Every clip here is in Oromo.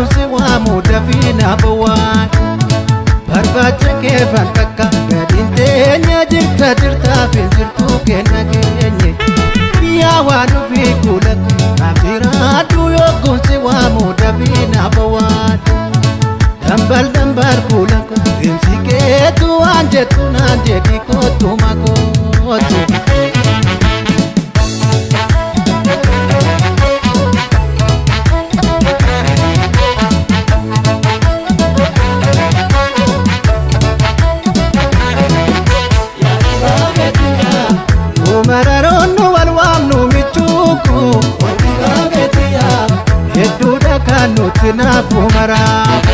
yokkuun waamu dafina bawaan barbaacha kee fantakka gadiin teenya jirta fincirtuu kenna keenye yaa waan ofii kuulakku naafiraadhu yokkuun waamu dafina bawaan dambal kuulakku deemsi keetu waan jettu naan jedhi kootu makootu. Mararoonu walwaamnu michuuku hedduudha kan nuti naafu maraafu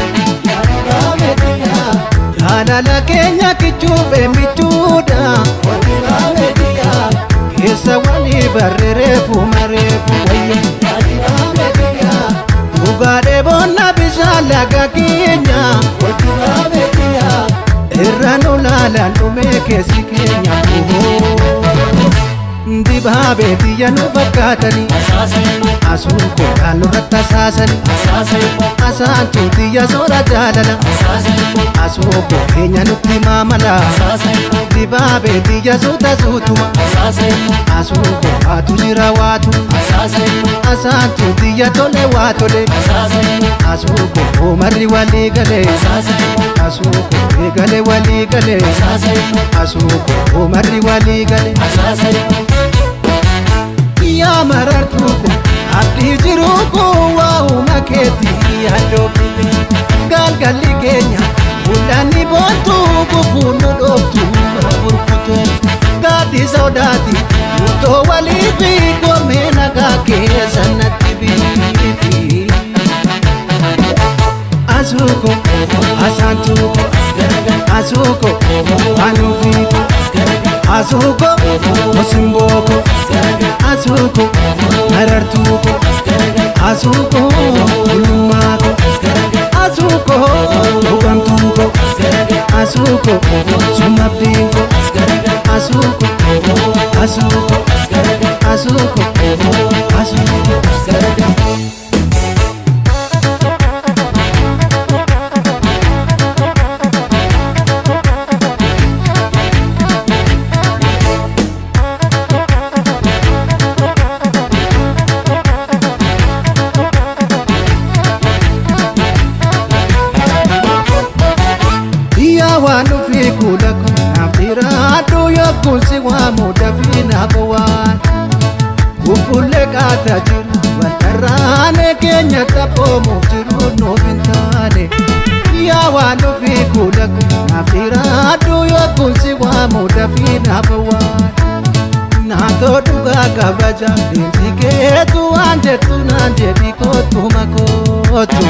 jaalala keenya kichuufe michuudha keessa walii barreereefu mareefu dhugaadhee boonna bishaan laga keenya irra nu laalaan dhumee keessi keenya Dibaabee biyya nu fakkaatanii asuun koodhaan nurratti asaasanii asaantuu biyya soora jaalala asuun keenya nutti maamala dibaabee biyya suuta suutuma asuun koofaatu jira waatu asaantuu biyya tole waa tole asuun koo marri walii galee asuun koo galee walii galee asuun koo marri walii galee. Yaa marartuuko abdii jiruuko waa'uma keetii yaaddoofite galgalli keenya mul'anni boontuu gufuun nu dhooftu burkutu gaaddi sodaati murtoo walii fi goomee nagaa keessa natti biifi asuuko asaantuuko asuuko anuufiiko asuuko musimboko asuuko marartuuko asuuko gulummaako asuuko hugamtuuko asuuko sumabdiinko asuuko asuuko asuuko asuuko. Waan ofii kuulakku naafiraadhu yokkuun waamu dafina bawaan bubbullee qaataa jiru waltarraanee keenya taphoomuuf jiru nuuf hin taane yaa waan ofii kuulakku naafiraadhu yokkuun waamu dafina bawaan naatoo dhugaa kabaja deemsi keetu waan jettu naan jedhi kootu makootu.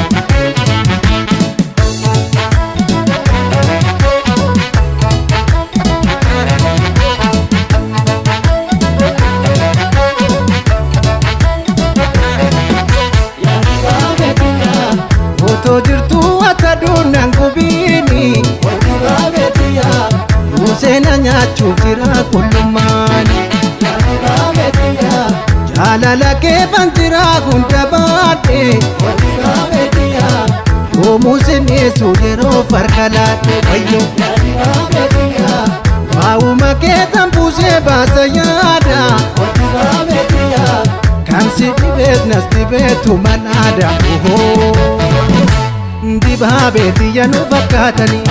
Jirtuu akka duunaan gubiini Museena nyaachuuf jira kullummaani jaalala keefan jira hunda baadhee oomuusin eessuu yeroo farkalaadhe wayyo waa'uma keetan buusee baasa yaada kan si dhibeet nas dhibeetu manaada. Dibaabee biyya nu fakkaatanii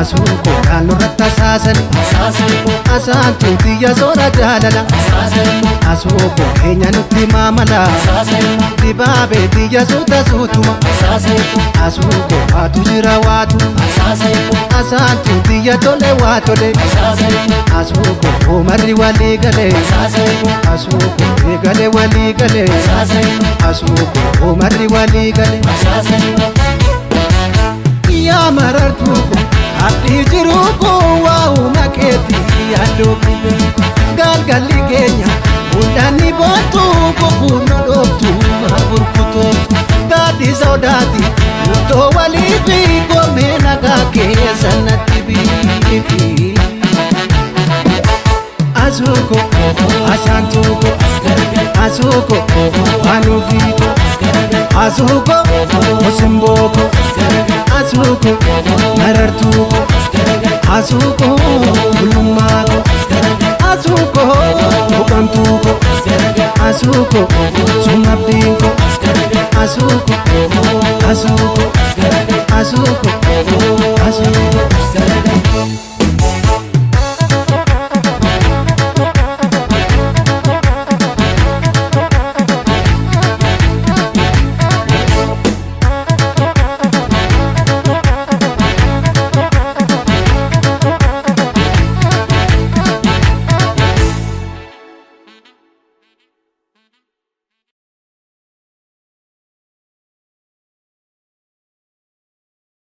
asuun koodhaan nurratti asaasanii asaantuu biyya soora jaalala asuun keenya nutti maamala dibaabee biyya suuta suutuma asuun koofaatu jira waatu asaantuu biyya tole waa tole asuun koo marri walii galee asuun koo galee walii galee asuun koo marri walii galee. Yaa marartuuko abdii jiruuko waa'uma keetii yaaddoofite galgalli keenya mul'anni boontuu gufuun nu dhooftu burkutu gaaddi sodaati murtoo walii fi goomee nagaa keessa natti biifi asuuko asaantuuko asuuko anuufiiko Asuuko Osimboko Asuuko Marartuuko Asuuko Bulummaako Asuuko Buqamtuuko Asuuko Sumabdiinko Asuuko Asuuko Asuuko Asuuko